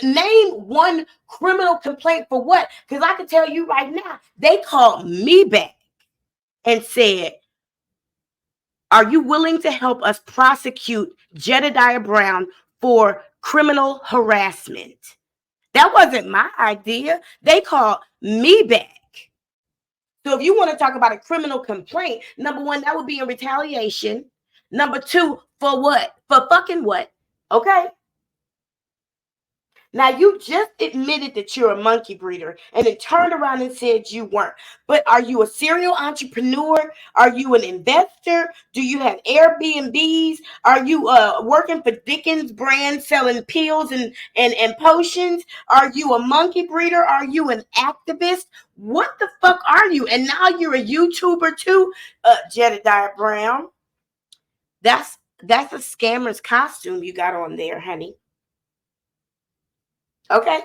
Name one criminal complaint for what? Because I can tell you right now, they called me back and said, are you willing to help us prosecute Jedidiah Brown for criminal harassment? That wasn't my idea. They called me back. So if you want to talk about a criminal complaint, number one, that would be in retaliation. Number two, for what? For fucking what? Okay. Now, you just admitted that you're a monkey breeder and then turned around and said you weren't. But are you a serial entrepreneur? Are you an investor? Do you have Airbnbs? Are you working for Dickens brand selling pills and potions? Are you a monkey breeder? Are you an activist? What the fuck are you? And now you're a YouTuber too, Jedidiah Brown. That's a scammer's costume you got on there, honey. Okay.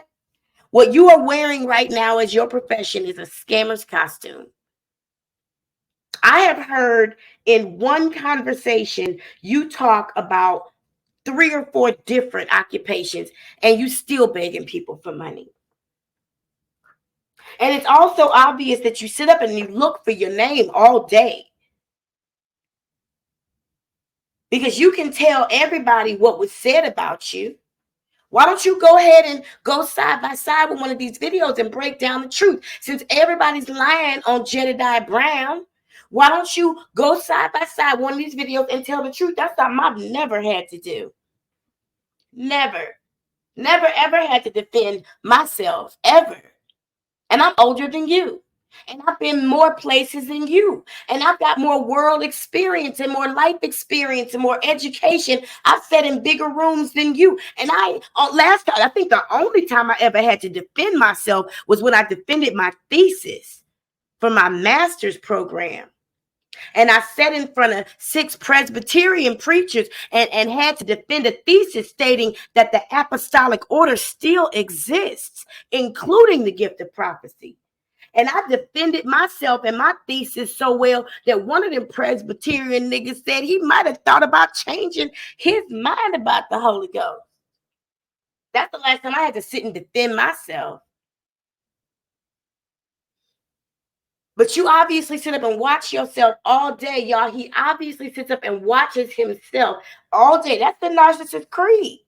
What you are wearing right now as your profession is a scammer's costume. I have heard in one conversation you talk about 3 or 4 different occupations and you still begging people for money. And it's also obvious that you sit up and you look for your name all day. Because you can tell everybody what was said about you. Why don't you go ahead and go side by side with one of these videos and break down the truth? Since everybody's lying on Jedidiah Brown, why don't you go side by side with one of these videos and tell the truth? That's something I've never had to do. Never ever had to defend myself, ever. And I'm older than you. And I've been more places than you. And I've got more world experience and more life experience and more education. I've sat in bigger rooms than you. And last time, I think the only time I ever had to defend myself was when I defended my thesis for my master's program. And I sat in front of 6 Presbyterian preachers and had to defend a thesis stating that the apostolic order still exists, including the gift of prophecy. And I defended myself and my thesis so well that one of them Presbyterian niggas said he might have thought about changing his mind about the Holy Ghost. That's the last time I had to sit and defend myself. But you obviously sit up and watch yourself all day, y'all. He obviously sits up and watches himself all day. That's the narcissist creed.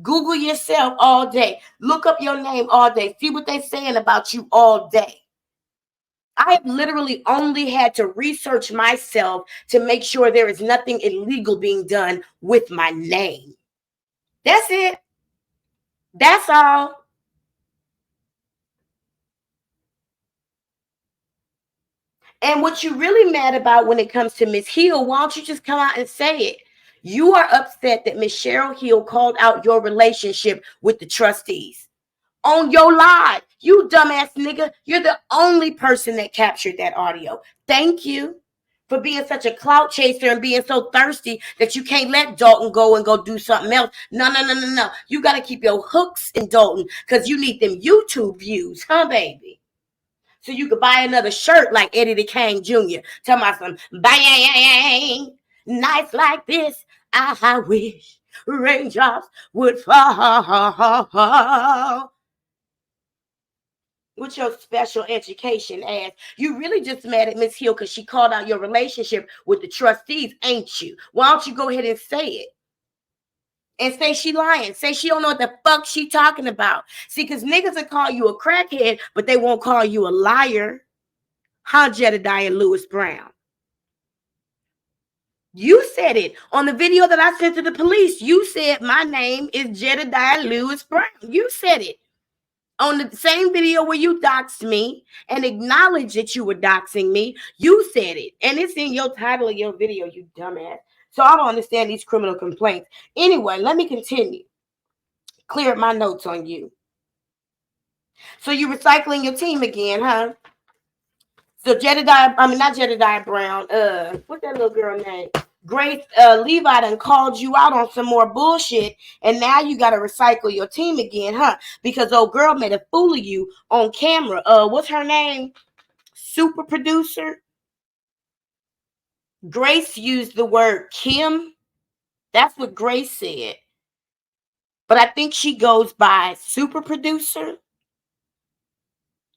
Google yourself all day. Look up your name all day. See what they're saying about you all day. I have literally only had to research myself to make sure there is nothing illegal being done with my name. That's it. That's all. And what you're really mad about when it comes to Miss Hill, why don't you just come out and say it? You are upset that Miss Cheryl Hill called out your relationship with the trustees on your live. You dumbass nigga. You're the only person that captured that audio. Thank you for being such a clout chaser and being so thirsty that you can't let Dalton go and go do something else. No. You got to keep your hooks in Dalton because you need them YouTube views, huh, baby? So you could buy another shirt like Eddie the King Jr. Tell my son, bang, nights like this, I wish raindrops would fall. With your special education ass. You really just mad at Miss Hill because she called out your relationship with the trustees, ain't you? Why don't you go ahead and say it? And say she lying. Say she don't know what the fuck she talking about. See, because niggas will call you a crackhead, but they won't call you a liar. Huh, Jedidiah Lewis Brown? You said it on the video that I sent to the police. You said my name is Jedidiah Lewis Brown. You said it. On the same video where you doxed me and acknowledged that you were doxing me, you said it. And it's in your title of your video, you dumbass. So I don't understand these criminal complaints. Anyway, let me continue. Clear up my notes on you. So you're recycling your team again, huh? So not Jedidiah Brown. What's that little girl name? Grace Levi done called you out on some more bullshit, and now you got to recycle your team again, huh? Because old girl made a fool of you on camera. What's her name? Super producer. Grace used the word Kim. That's what Grace said. but I think she goes by super producer.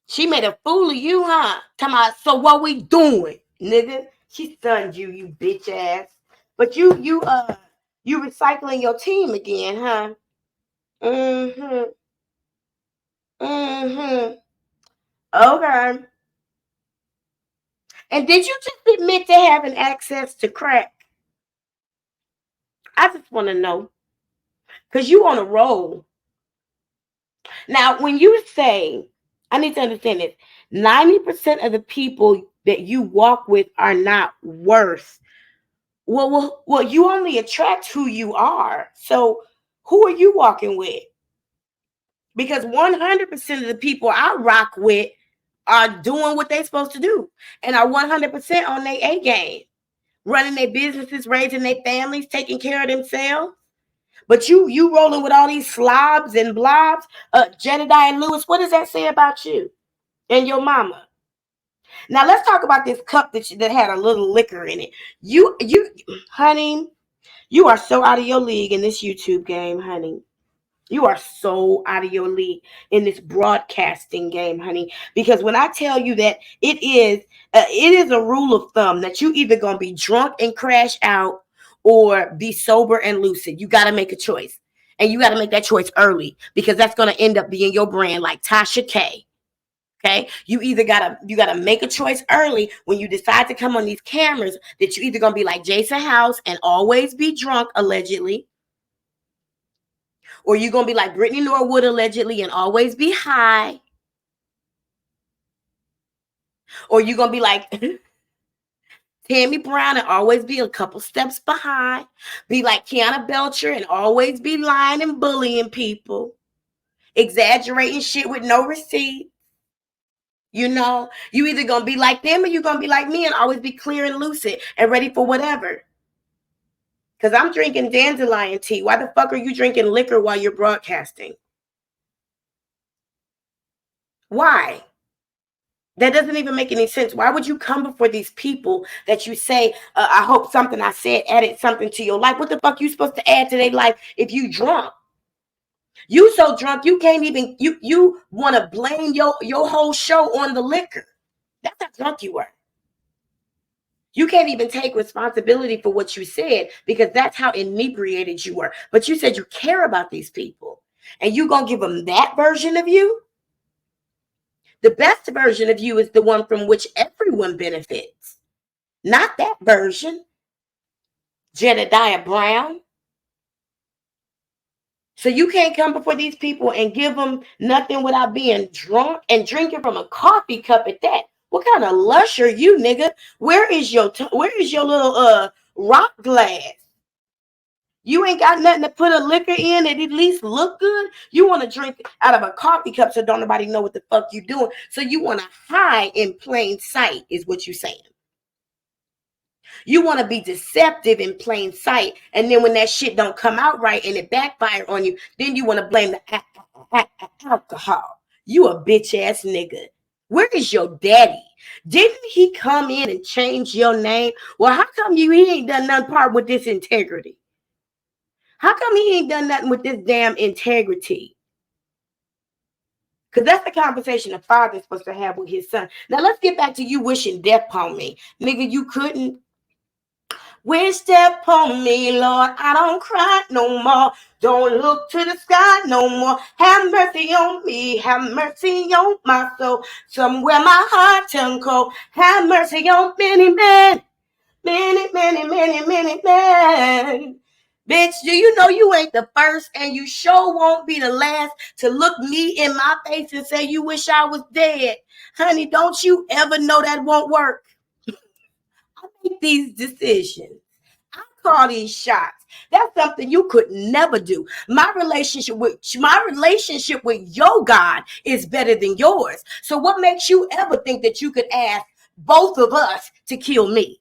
She made a fool of you, huh? Come on, so what we doing, nigga? She stunned you, you bitch ass. But you recycling your team again, huh? Mm-hmm. Mm-hmm. Okay. And did you just admit to having access to crack? I just want to know. Because you on a roll. Now, when you say, I need to understand this, 90% of the people that you walk with are not worth. Well, you only attract who you are. So who are you walking with? Because 100% of the people I rock with are doing what they're supposed to do and are 100% on their A game, running their businesses, raising their families, taking care of themselves. But you rolling with all these slobs and blobs, Jedidiah and Lewis, what does that say about you and your mama? Now let's talk about this cup that had a little liquor in it. Honey, you are so out of your league in this YouTube game, honey. You are so out of your league in this broadcasting game, honey. Because when I tell you that it is a rule of thumb that you either gonna be drunk and crash out or be sober and lucid. You got to make a choice, and you got to make that choice early because that's gonna end up being your brand, like Tasha K. Okay, you gotta make a choice early when you decide to come on these cameras that you either gonna be like Jason House and always be drunk allegedly, or you're gonna be like Brittany Norwood allegedly and always be high, or you're gonna be like Tammy Brown and always be a couple steps behind, be like Kiana Belcher and always be lying and bullying people, exaggerating shit with no receipt. You either gonna be like them or you're gonna be like me and always be clear and lucid and ready for whatever. Because I'm drinking dandelion tea. Why the fuck are you drinking liquor while you're broadcasting? Why? That doesn't even make any sense. Why would you come before these people that you say, I hope something I said added something to your life? What the fuck you supposed to add to their life if you drunk? You so drunk you can't even, you want to blame your whole show on the liquor. That's how drunk you were. You can't even take responsibility for what you said because that's how inebriated you were. But you said you care about these people and you gonna give them that version of you? The best version of you is the one from which everyone benefits. Not that version, Jedidiah Brown. So you can't come before these people and give them nothing without being drunk and drinking from a coffee cup at that. What kind of lush are you, nigga? Where is your little rock glass? You ain't got nothing to put a liquor in that at least look good. You want to drink out of a coffee cup so don't nobody know what the fuck you doing. So you want to hide in plain sight is what you saying. You want to be deceptive in plain sight. And then when that shit don't come out right and it backfire on you, then you want to blame the alcohol. You a bitch ass nigga. Where is your daddy? Didn't he come in and change your name? Well, how come he ain't done none part with this integrity? How come he ain't done nothing with this damn integrity? Because that's the conversation a father's supposed to have with his son. Now, let's get back to you wishing death upon me. Nigga, you couldn't wish death upon me, Lord. I don't cry no more. Don't look to the sky no more. Have mercy on me. Have mercy on my soul. Somewhere my heart turned cold. Have mercy on many men. Many, many, many, many men. Bitch, do you know you ain't the first and you sure won't be the last to look me in my face and say you wish I was dead? Honey, don't you ever know that won't work. I make these decisions. I call these shots. That's something you could never do. My relationship with your God is better than yours. So what makes you ever think that you could ask both of us to kill me?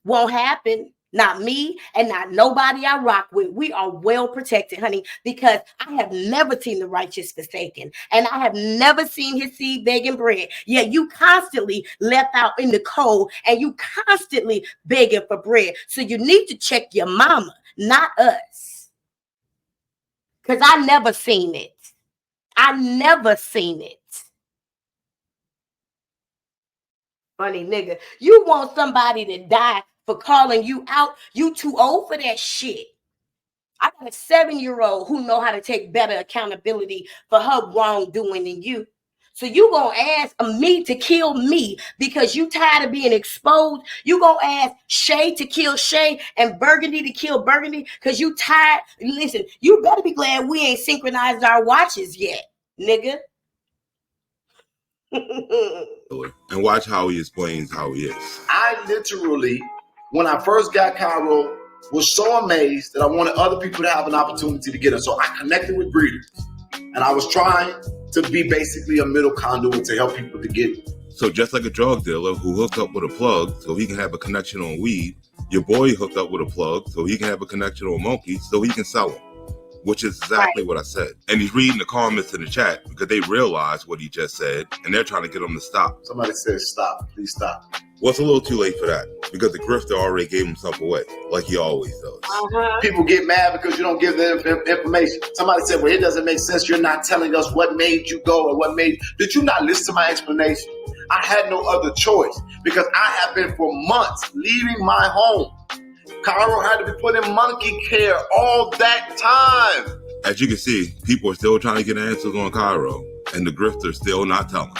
Won't happen. Not me and not nobody I rock with. We are well protected, honey, because I have never seen the righteous forsaken and I have never seen his seed begging bread. Yet you constantly left out in the cold and you constantly begging for bread. So you need to check your mama, not us. Because I never seen it. I never seen it. Funny nigga. You want somebody to die for calling you out? You too old for that shit. I got a 7-year-old who know how to take better accountability for her wrongdoing than you. So you gonna ask me to kill me because you tired of being exposed? You gonna ask Shay to kill Shay and Burgundy to kill Burgundy because you tired? Listen, you better be glad we ain't synchronized our watches yet, nigga. And watch how he explains how he is. I literally, when I first got Cairo, was so amazed that I wanted other people to have an opportunity to get it. So I connected with breeders, and I was trying to be basically a middle conduit to help people to get it. So just like a drug dealer who hooked up with a plug so he can have a connection on weed, your boy hooked up with a plug so he can have a connection on monkeys so he can sell them. Which is exactly what I said. And he's reading the comments in the chat because they realize what he just said and they're trying to get him to stop. Somebody said, stop, please stop. Well, it's a little too late for that because the grifter already gave himself away like he always does. People get mad because you don't give them information. Somebody said, well, it doesn't make sense. You're not telling us what made you go or what made. Did you not listen to my explanation? I had no other choice because I have been for months leaving my home. Cairo had to be put in monkey care all that time. As you can see, people are still trying to get answers on Cairo, and the grifter's still not telling.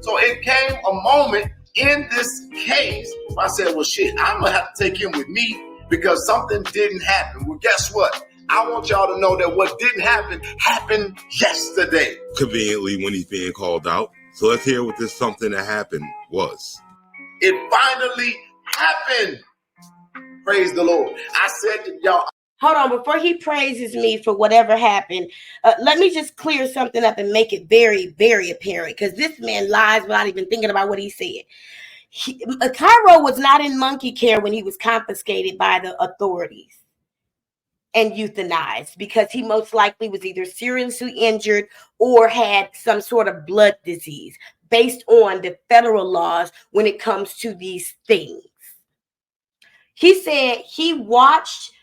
So it came a moment in this case where I said, well, shit, I'm going to have to take him with me because something didn't happen. Well, guess what? I want y'all to know that what didn't happen happened yesterday. Conveniently when he's being called out. So let's hear what this something that happened was. It finally happened. Praise the Lord. I said to y'all. Hold on, before he praises me for whatever happened, let me just clear something up and make it very, very apparent because this man lies without even thinking about what he said. Cairo was not in monkey care when he was confiscated by the authorities and euthanized because he most likely was either seriously injured or had some sort of blood disease based on the federal laws when it comes to these things. He said he watched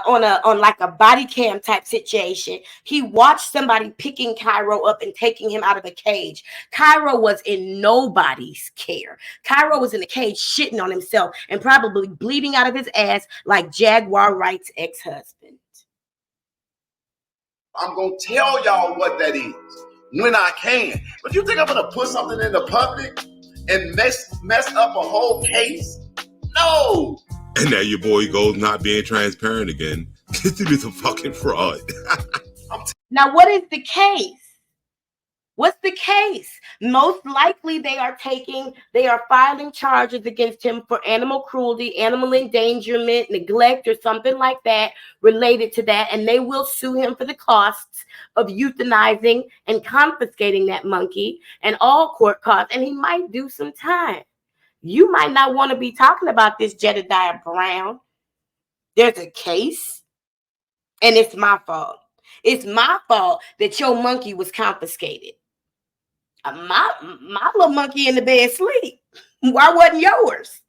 on like a body cam type situation. He watched somebody picking Cairo up and taking him out of a cage. Cairo was in nobody's care. Cairo was in a cage shitting on himself and probably bleeding out of his ass like Jaguar Wright's ex-husband. I'm going to tell y'all what that is when I can. But you think I'm going to put something in the public and mess up a whole case? No. And now your boy goes not being transparent again. This dude is a fucking fraud. Now, what is the case? What's the case? Most likely they are filing charges against him for animal cruelty, animal endangerment, neglect, or something like that related to that. And they will sue him for the costs of euthanizing and confiscating that monkey and all court costs. And he might do some time. You might not want to be talking about this, Jedidiah Brown. There's a case, and it's my fault. It's my fault that your monkey was confiscated. My little monkey in the bed sleep. Why wasn't yours?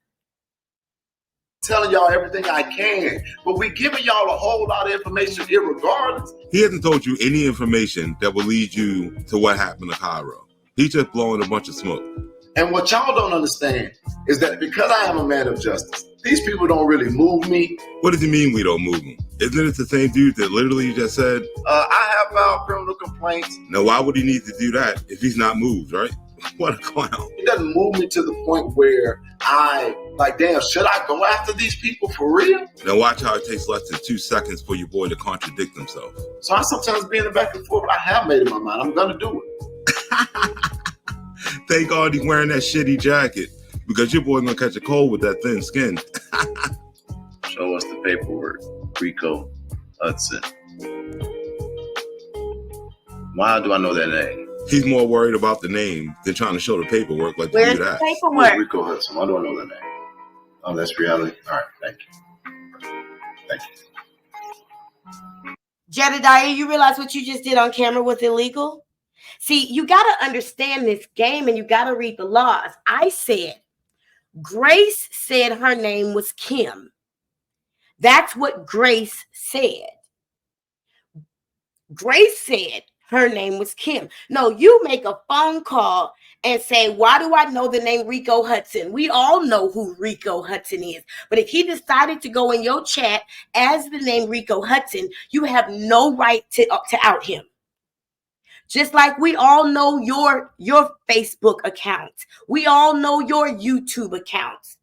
Telling y'all everything I can, but we giving y'all a whole lot of information irregardless. He hasn't told you any information that will lead you to what happened to Cairo. He's just blowing a bunch of smoke. And what y'all don't understand is that because I am a man of justice, these people don't really move me. What does he mean we don't move him? Isn't it the same dude that literally just said, I have filed criminal complaints. Now, why would he need to do that if he's not moved, right? What a clown. It doesn't move me to the point where I, like, damn, should I go after these people for real? Now watch how it takes less than 2 seconds for your boy to contradict himself. So I sometimes be in the back and forth, but I have made up my mind. I'm going to do it. Thank God he's wearing that shitty jacket because your boy gonna catch a cold with that thin skin. Show us the paperwork, Rico Hudson. Why do I know that name? He's more worried about the name than trying to show the paperwork like Where's the the dude paperwork? Rico Hudson. Why do I know that name? Oh, that's reality. All right, thank you. Thank you. Jedidiah, you realize what you just did on camera was illegal? See, you got to understand this game and you got to read the laws. I said, Grace said her name was Kim. That's what Grace said. Grace said her name was Kim. No, you make a phone call and say, why do I know the name Rico Hudson? We all know who Rico Hudson is. But if he decided to go in your chat as the name Rico Hudson, you have no right to out him. Just like we all know your Facebook accounts. We all know your YouTube accounts.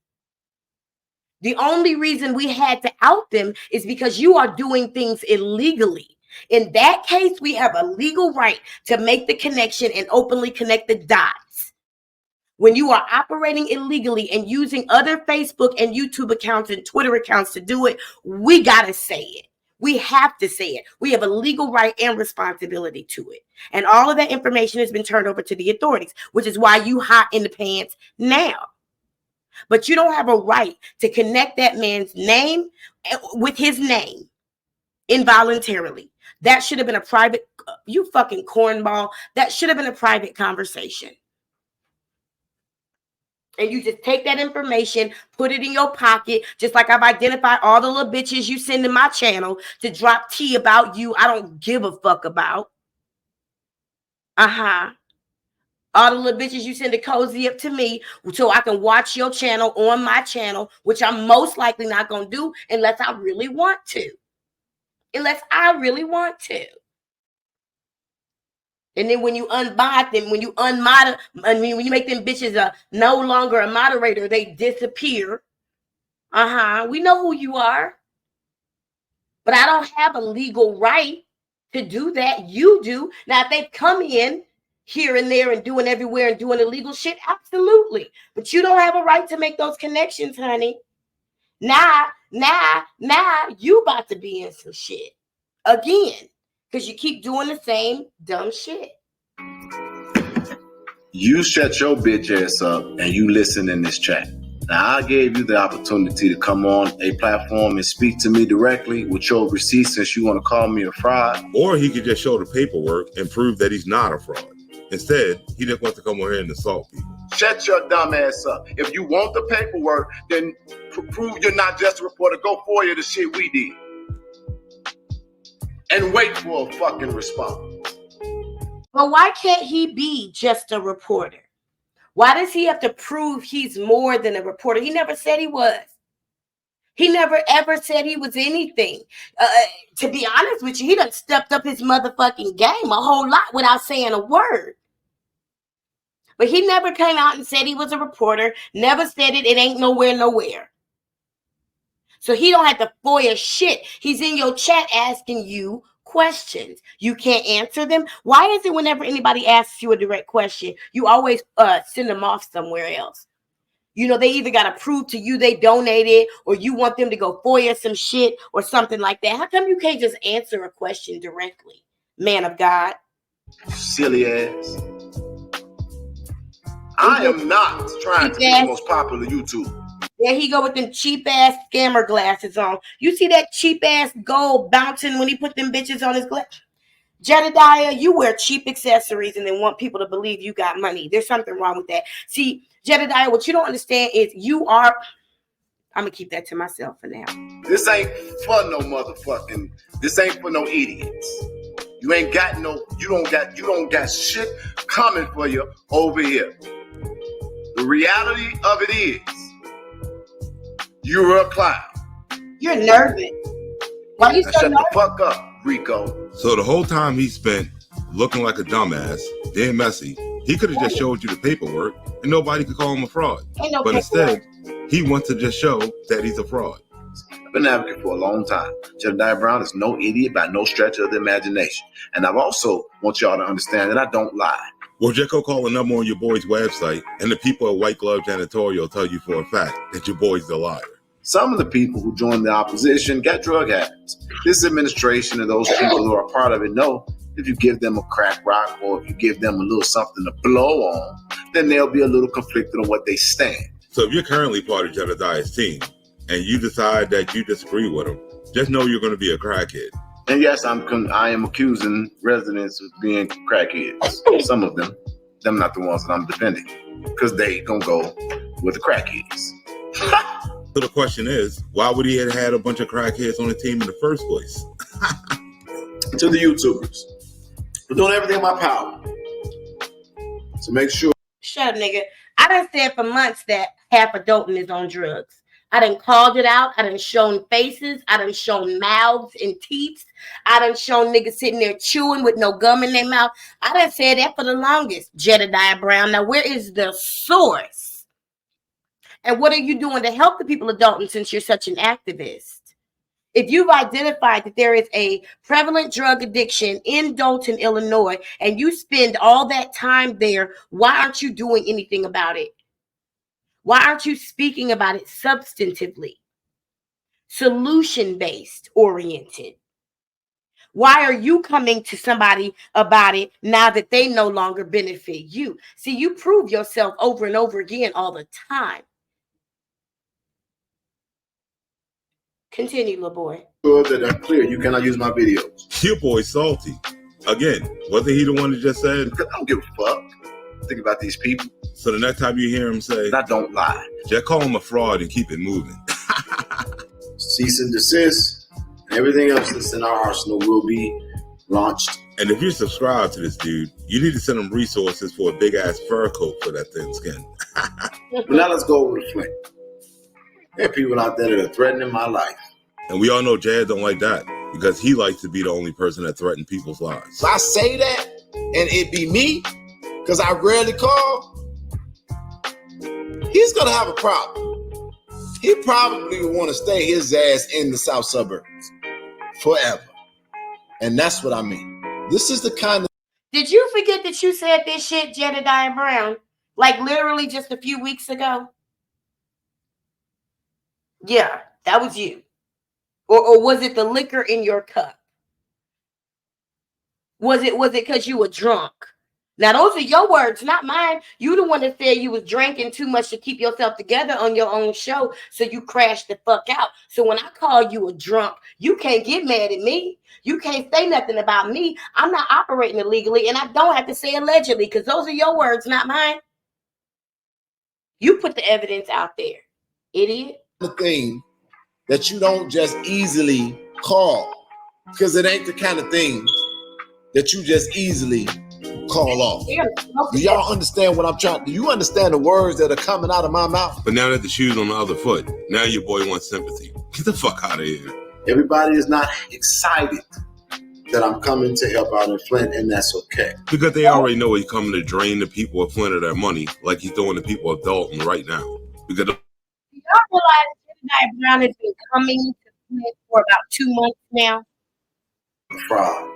The only reason we had to out them is because you are doing things illegally. In that case, we have a legal right to make the connection and openly connect the dots. When you are operating illegally and using other Facebook and YouTube accounts and Twitter accounts to do it, we got to say it. We have to say it. We have a legal right and responsibility to it. And all of that information has been turned over to the authorities, which is why you hot in the pants now. But you don't have a right to connect that man's name with his name involuntarily. That should have been a private, you fucking cornball. That should have been a private conversation. And you just take that information, put it in your pocket, just like I've identified all the little bitches you send to my channel to drop tea about you I don't give a fuck about. All the little bitches you send to cozy up to me so I can watch your channel on my channel, which I'm most likely not going to do unless I really want to. And then when you unbot them, when you when you make them bitches no longer a moderator, they disappear. We know who you are. But I don't have a legal right to do that. You do. Now, if they come in here and there and doing everywhere and doing illegal shit, absolutely. But you don't have a right to make those connections, honey. Now, you about to be in some shit again. Because you keep doing the same dumb shit. You shut your bitch ass up and you listen in this chat. Now, I gave you the opportunity to come on a platform and speak to me directly with your receipts since you want to call me a fraud. Or he could just show the paperwork and prove that he's not a fraud. Instead, he just wants to come over here and assault people. Shut your dumb ass up. If you want the paperwork, then prove you're not just a reporter. Go for you the shit we did. And wait for a fucking response. But why can't he be just a reporter? Why does he have to prove he's more than a reporter? He never said he was. He never ever said he was anything. To be honest with you, he done stepped up his motherfucking game a whole lot without saying a word. But he never came out and said he was a reporter. Never said it. It ain't nowhere. So he don't have to FOIA shit. He's in your chat asking you questions. You can't answer them. Why is it whenever anybody asks you a direct question, you always send them off somewhere else? You know, they either got to prove to you they donated or you want them to go FOIA some shit or something like that. How come you can't just answer a question directly, man of God? Silly ass. I am not trying to be the most popular YouTuber. There he go with them cheap ass scammer glasses on. You see that cheap ass gold bouncing when he put them bitches on his glass? Jedidiah, you wear cheap accessories and then want people to believe you got money. There's something wrong with that. See, Jedidiah, what you don't understand is you are. I'm gonna keep that to myself for now. This ain't for no motherfucking. This ain't for no idiots. You ain't got no. You don't got shit coming for you over here. The reality of it is, you're a clown. You're nervous. Why you so shut nervous? The fuck up, Rico. So the whole time he spent looking like a dumbass, being messy, he could have just showed you the paperwork and nobody could call him a fraud. But instead, he wants to just show that he's a fraud. I've been an advocate for a long time. Jedidiah Brown is no idiot by no stretch of the imagination. And I've also want y'all to understand that I don't lie. Well, just go call a number on your boy's website, and the people at White Glove Janitorial tell you for a fact that your boy's the liar. Some of the people who joined the opposition got drug habits. This administration and those people who are part of it know if you give them a crack rock or if you give them a little something to blow on, then they'll be a little conflicted on what they stand. So if you're currently part of Jedidiah's team and you decide that you disagree with him, just know you're going to be a crackhead. And yes, I am accusing residents of being crackheads. Some of them not the ones that I'm defending, because they gonna go with the crackheads. So the question is, why would he have had a bunch of crackheads on the team in the first place? to the YouTubers. I'm doing everything in my power to make sure. Shut up, nigga. I done said for months that half of Dalton is on drugs. I done called it out. I done shown faces. I done shown mouths and teeth. I done shown niggas sitting there chewing with no gum in their mouth. I done said that for the longest. Jedidiah Brown. Now, where is the source? And what are you doing to help the people of Dalton since you're such an activist? If you've identified that there is a prevalent drug addiction in Dalton, Illinois, and you spend all that time there, why aren't you doing anything about it? Why aren't you speaking about it substantively, solution-based oriented? Why are you coming to somebody about it now that they no longer benefit you? See, you prove yourself over and over again all the time. Continue, little boy. Sure that I'm clear. You cannot use my videos. Your boy's salty. Again, wasn't he the one that just said? I don't give a fuck. Think about these people. So the next time you hear him say, I don't lie. just call him a fraud and keep it moving. Cease and desist. Everything else that's in our arsenal will be launched. And if you're subscribed to this dude, you need to send him resources for a big ass fur coat for that thin skin. But now let's go over to Flint. There are people out there that are threatening my life. And we all know Jad don't like that because he likes to be the only person that threatens people's lives. If I say that and it be me, because I rarely call, he's going to have a problem. He probably will want to stay his ass in the south suburbs forever. And that's what I mean. This is the kind of... Did you forget that you said this shit, Jedidiah Brown? Like literally just a few weeks ago? Yeah, that was you. Or was it the liquor in your cup? Was it because you were drunk? Now, those are your words, not mine. You the one that said you was drinking too much to keep yourself together on your own show, so you crashed the fuck out. So when I call you a drunk, you can't get mad at me. You can't say nothing about me. I'm not operating illegally, and I don't have to say allegedly, because those are your words, not mine. You put the evidence out there, idiot. The thing that you don't just easily call, because it ain't the kind of thing that you just easily call off. Do y'all understand what I'm trying? Do you understand the words that are coming out of my mouth? But now that the shoe's on the other foot, now your boy wants sympathy. Get the fuck out of here. Everybody is not excited that I'm coming to help out in Flint, and that's okay. Because they already know he's coming to drain the people of Flint of their money, like he's doing the people of Dalton right now. Because y'all realize Jedidiah Brown has been coming to Flint for about 2 months now? Fraud.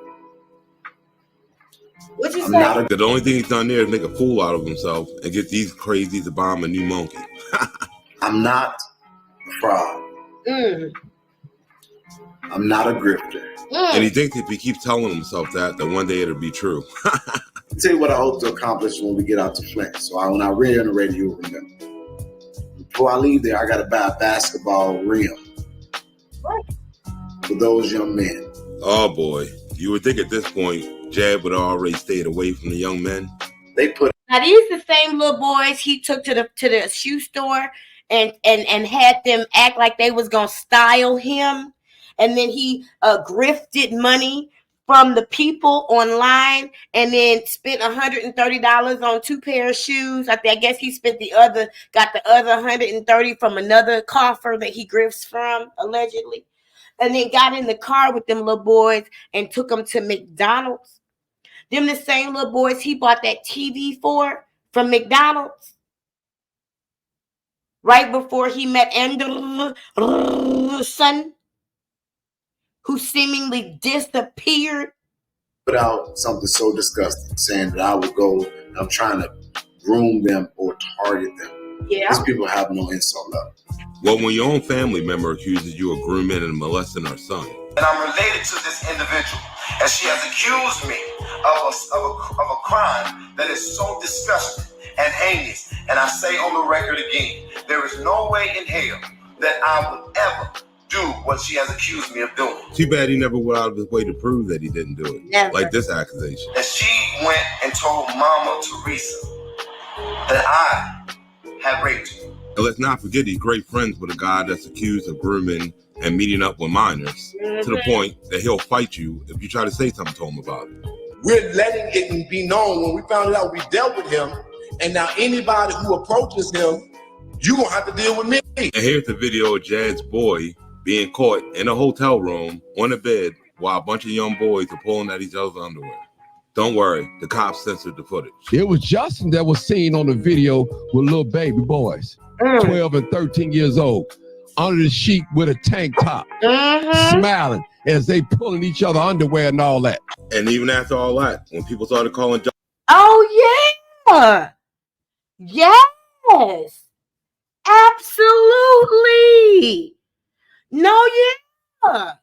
What you say? The only thing he's done there is make a fool out of himself and get these crazies to buy him a new monkey. I'm not a fraud. I'm not a grifter. And he thinks if he keeps telling himself that one day it'll be true. I'll tell you what I hope to accomplish when we get out to Flint. So when I reiterate, you remember. Before I leave there, I got to buy a basketball rim for those young men. Oh boy, you would think at this point Jab would have already stayed away from the young men. Now these the same little boys he took to the shoe store and had them act like they was gonna style him, and then he grifted money from the people online and then spent $130 on 2 pairs of shoes. I guess he got the other $130 from another coffer that he grifts from, allegedly. And then got in the car with them little boys and took them to McDonald's. Them the same little boys he bought that TV for from McDonald's. Right before he met Anderson, who seemingly disappeared. Put out something so disgusting, saying that I would go, I'm trying to groom them or target them. Yeah. These people have no insult left. Well, when your own family member accuses you of grooming and molesting our son. And I'm related to this individual, and she has accused me of a crime that is so disgusting and heinous. And I say on the record again, there is no way in hell that I would ever do what she has accused me of doing. Too bad he never went out of his way to prove that he didn't do it. Never. Like this accusation. And she went and told Mama Teresa that I had raped her. And let's not forget he's great friends with a guy that's accused of grooming and meeting up with minors to the point that he'll fight you if you try to say something to him about it. We're letting it be known. When we found it out, we dealt with him. And now anybody who approaches him, you're going to have to deal with me. And here's the video of Jad's boy being caught in a hotel room on a bed while a bunch of young boys are pulling at each other's underwear. Don't worry, the cops censored the footage. It was Justin that was seen on the video with little baby boys, 12 and 13 years old, under the sheet with a tank top, smiling as they pulling each other underwear and all that. And even after all that, when people started calling Justin, oh yeah, yes, absolutely, no, yeah.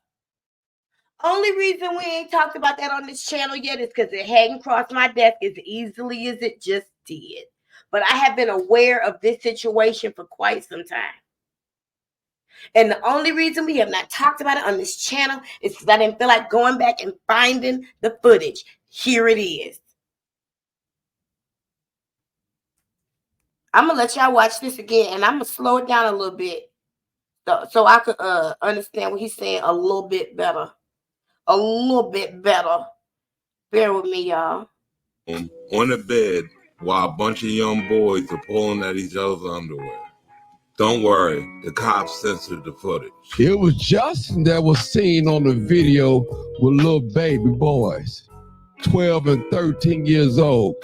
Only reason we ain't talked about that on this channel yet is because it hadn't crossed my desk as easily as it just did. But I have been aware of this situation for quite some time. And the only reason we have not talked about it on this channel is because I didn't feel like going back and finding the footage. Here it is. I'm going to let y'all watch this again, and I'm going to slow it down a little bit so I could understand what he's saying a little bit better. A little bit better. Bear with me, y'all. On the bed while a bunch of young boys are pulling at each other's underwear. Don't worry, the cops censored the footage. It was Justin that was seen on the video with little baby boys, 12 and 13 years old,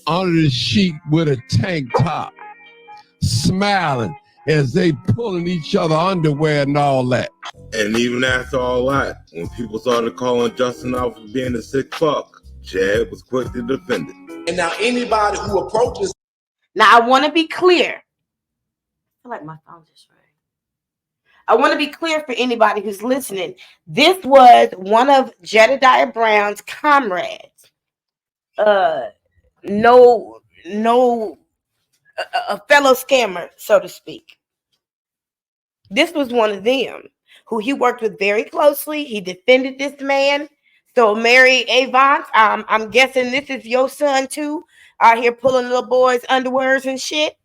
under the sheet with a tank top, smiling as they pulling each other underwear and all that. And even after all that, when people started calling Justin out for being a sick fuck, Jad was quick to defend it. And now anybody who approaches... Now, I want to be clear. I feel like my phone just rang. I want to be clear for anybody who's listening. This was one of Jedidiah Brown's comrades. A fellow scammer, so to speak. This was one of them who he worked with very closely. He defended this man. So Mary Avance, I'm guessing this is your son too, out here pulling little boys' underwears and shit.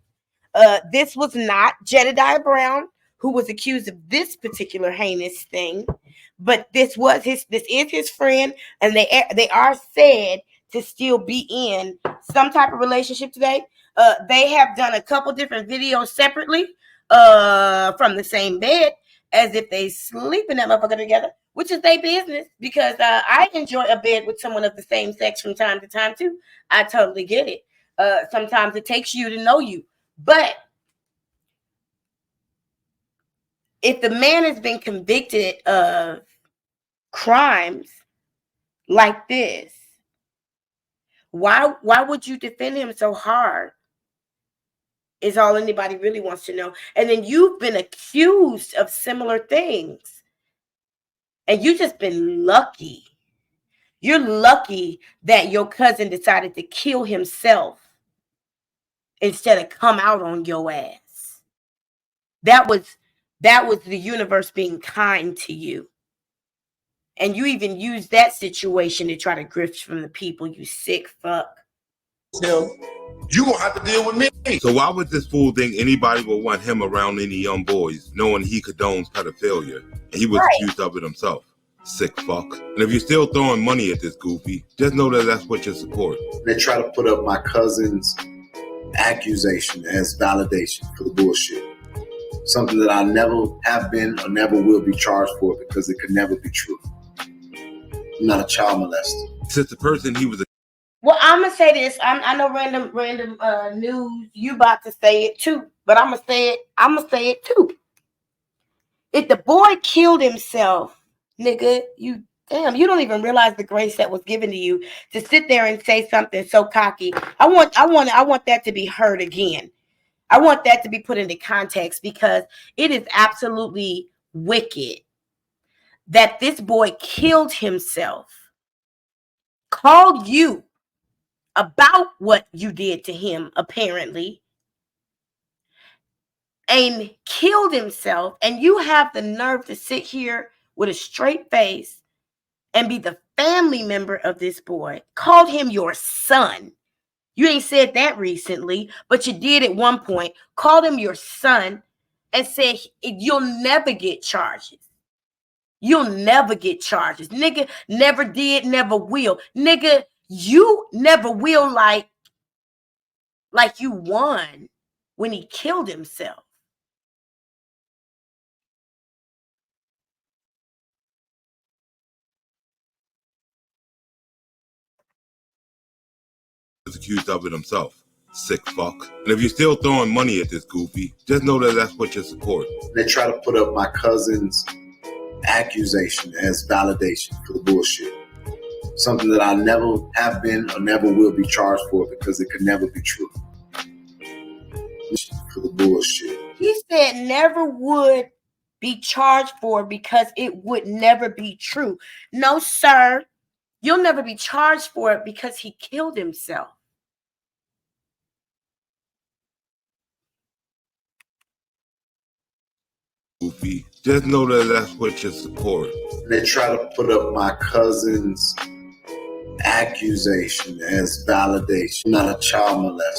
This was not Jedidiah Brown who was accused of this particular heinous thing, but this is his friend, and they are said to still be in some type of relationship today. They have done a couple different videos separately from the same bed, as if they sleep in that motherfucker together, which is their business, because I enjoy a bed with someone of the same sex from time to time too. I totally get it. Sometimes it takes you to know you. But if the man has been convicted of crimes like this, why would you defend him so hard? Is all anybody really wants to know. And then you've been accused of similar things, and you just been lucky. You're lucky that your cousin decided to kill himself instead of come out on your ass. That was the universe being kind to you. And you even used that situation to try to grift from the people, you sick fuck. Him, you gonna have to deal with me. So why would this fool think anybody would want him around any young boys, knowing he condones pedophilia, and he was accused of it himself? Sick fuck. And if you're still throwing money at this goofy, just know that that's what you're supporting. They try to put up my cousin's accusation as validation for the bullshit. Something that I never have been or never will be charged for, because it could never be true. I'm not a child molester. Since the person he was Well, I'm gonna say this. I know random news. You about to say it too, but I'm gonna say it too. If the boy killed himself, nigga, you don't even realize the grace that was given to you to sit there and say something so cocky. I want that to be heard again. I want that to be put into context, because it is absolutely wicked that this boy killed himself, called you about what you did to him, apparently, and killed himself, and you have the nerve to sit here with a straight face and be the family member of this boy, called him your son, You ain't said that recently, but you did at one point. Called him your son and said you'll never get charges. You'll never get charges. Nigga, never did, never will. Nigga, you never will like you won when he killed himself. Is accused of it himself. Sick fuck. And if you're still throwing money at this goofy, just know that that's what you support. They try to put up my cousin's accusation as validation for the bullshit. Something that I never have been or never will be charged for because it could never be true. For the bullshit. He said never would be charged for because it would never be true. No, sir. You'll never be charged for it because he killed himself. Goofy. Just know that that's what you support. They try to put up my cousin's accusation as validation. I'm not a child molester.